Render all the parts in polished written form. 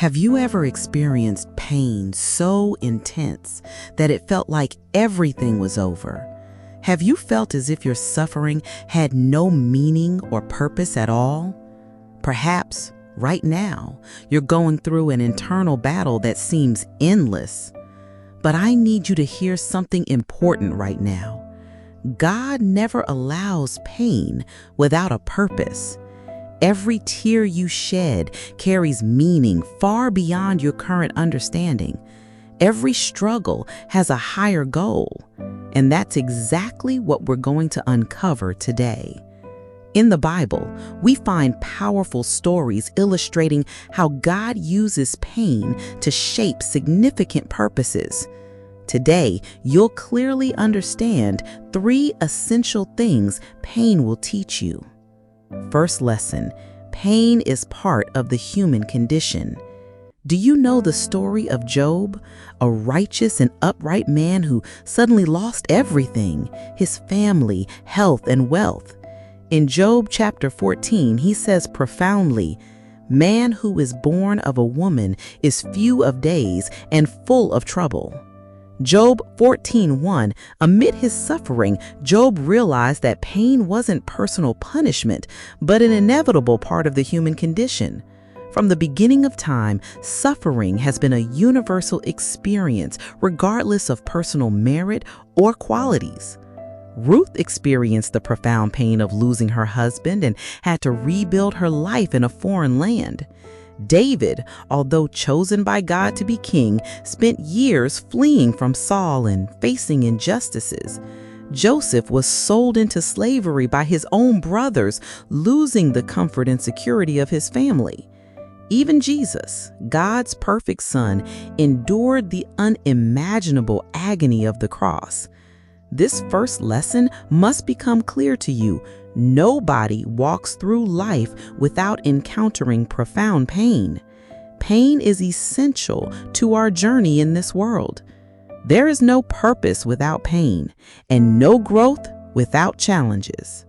Have you ever experienced pain so intense that it felt like everything was over? Have you felt as if your suffering had no meaning or purpose at all? Perhaps right now you're going through an internal battle that seems endless. But I need you to hear something important right now. God never allows pain without a purpose. Every tear you shed carries meaning far beyond your current understanding. Every struggle has a higher goal, and that's exactly what we're going to uncover today. In the Bible, we find powerful stories illustrating how God uses pain to shape significant purposes. Today, you'll clearly understand 3 essential things pain will teach you. First lesson, pain is part of the human condition. Do you know the story of Job, a righteous and upright man who suddenly lost everything, his family, health, and wealth? In Job chapter 14, he says profoundly, "Man who is born of a woman is few of days and full of trouble." Job 14:1, amid his suffering, Job realized that pain wasn't personal punishment, but an inevitable part of the human condition. From the beginning of time, suffering has been a universal experience, regardless of personal merit or qualities. Ruth experienced the profound pain of losing her husband and had to rebuild her life in a foreign land. David, although chosen by God to be king, spent years fleeing from Saul and facing injustices. Joseph was sold into slavery by his own brothers, losing the comfort and security of his family. Even Jesus, God's perfect Son, endured the unimaginable agony of the cross. This first lesson must become clear to you. Nobody walks through life without encountering profound pain. Pain is essential to our journey in this world. There is no purpose without pain, and no growth without challenges.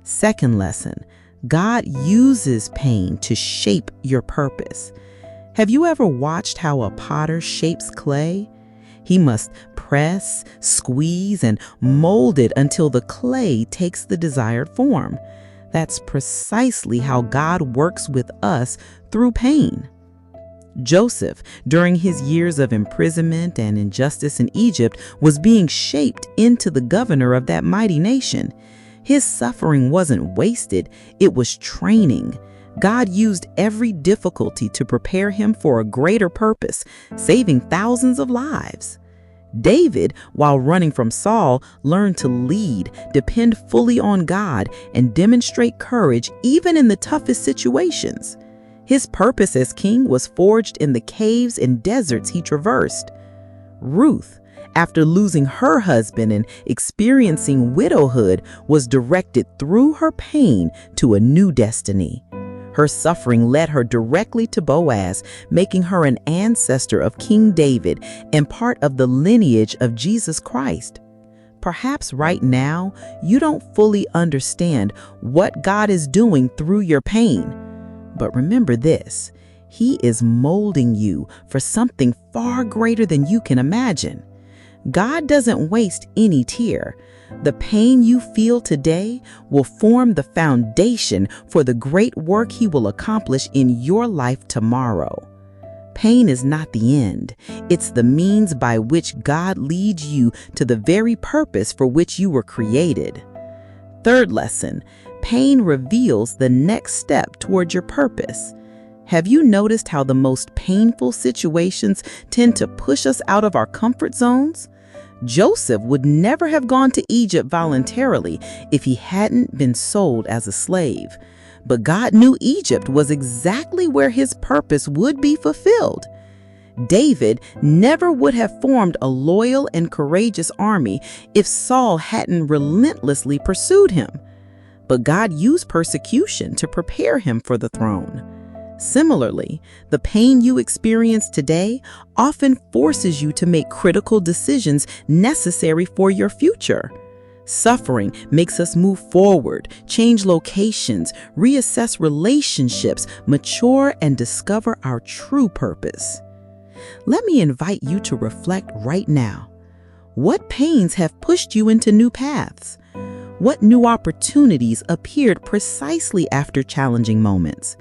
Second lesson, God uses pain to shape your purpose. Have you ever watched how a potter shapes clay? He must press, squeeze, and mold it until the clay takes the desired form. That's precisely how God works with us through pain. Joseph, during his years of imprisonment and injustice in Egypt, was being shaped into the governor of that mighty nation. His suffering wasn't wasted, it was training. God used every difficulty to prepare him for a greater purpose, saving thousands of lives. David, while running from Saul, learned to lead, depend fully on God, and demonstrate courage even in the toughest situations. His purpose as king was forged in the caves and deserts he traversed. Ruth, after losing her husband and experiencing widowhood, was directed through her pain to a new destiny. Her suffering led her directly to Boaz, making her an ancestor of King David and part of the lineage of Jesus Christ. Perhaps right now, you don't fully understand what God is doing through your pain. But remember this, He is molding you for something far greater than you can imagine. God doesn't waste any tear. The pain you feel today will form the foundation for the great work He will accomplish in your life tomorrow. Pain is not the end. It's the means by which God leads you to the very purpose for which you were created. Third lesson, pain reveals the next step toward your purpose. Have you noticed how the most painful situations tend to push us out of our comfort zones? Joseph would never have gone to Egypt voluntarily if he hadn't been sold as a slave. But God knew Egypt was exactly where his purpose would be fulfilled. David never would have formed a loyal and courageous army if Saul hadn't relentlessly pursued him. But God used persecution to prepare him for the throne. Similarly, the pain you experience today often forces you to make critical decisions necessary for your future. Suffering makes us move forward, change locations, reassess relationships, mature, and discover our true purpose. Let me invite you to reflect right now. What pains have pushed you into new paths? What new opportunities appeared precisely after challenging moments?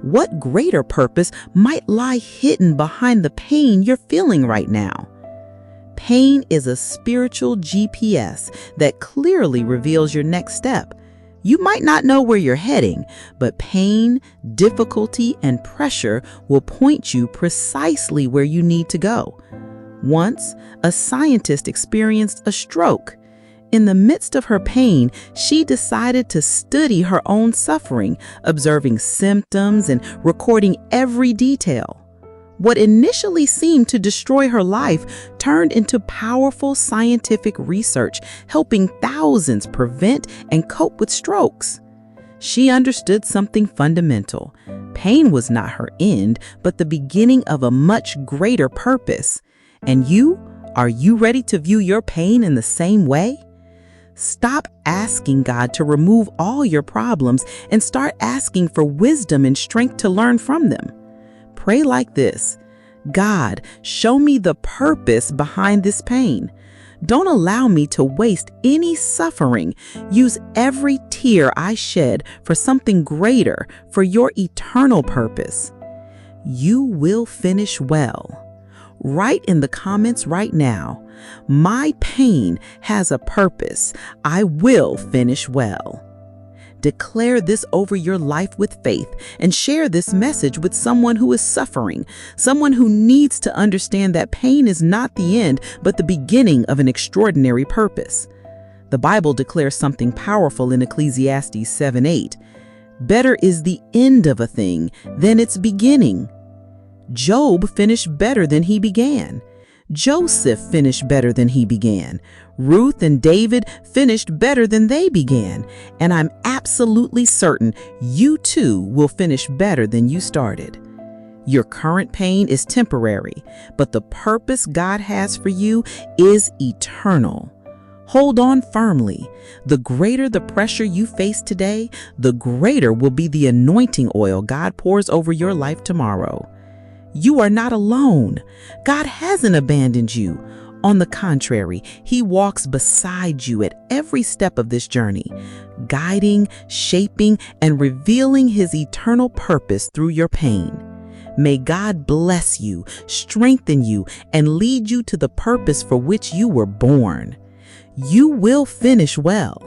What greater purpose might lie hidden behind the pain you're feeling right now? Pain is a spiritual GPS that clearly reveals your next step. You might not know where you're heading, but pain, difficulty, and pressure will point you precisely where you need to go. Once, a scientist experienced a stroke. In the midst of her pain, she decided to study her own suffering, observing symptoms and recording every detail. What initially seemed to destroy her life turned into powerful scientific research, helping thousands prevent and cope with strokes. She understood something fundamental. Pain was not her end, but the beginning of a much greater purpose. And are you ready to view your pain in the same way? Stop asking God to remove all your problems and start asking for wisdom and strength to learn from them. Pray like this: God, show me the purpose behind this pain. Don't allow me to waste any suffering. Use every tear I shed for something greater, for your eternal purpose. You will finish well. Write in the comments right now, my pain has a purpose. I will finish well. Declare this over your life with faith and share this message with someone who is suffering, someone who needs to understand that pain is not the end, but the beginning of an extraordinary purpose. The Bible declares something powerful in Ecclesiastes 7:8. Better is the end of a thing than its beginning. Job finished better than he began. Joseph finished better than he began. Ruth and David finished better than they began. And I'm absolutely certain you too will finish better than you started. Your current pain is temporary, but the purpose God has for you is eternal. Hold on firmly. The greater the pressure you face today, the greater will be the anointing oil God pours over your life tomorrow. You are not alone. God hasn't abandoned you. On the contrary, He walks beside you at every step of this journey, guiding, shaping, and revealing His eternal purpose through your pain. May God bless you, strengthen you, and lead you to the purpose for which you were born. You will finish well.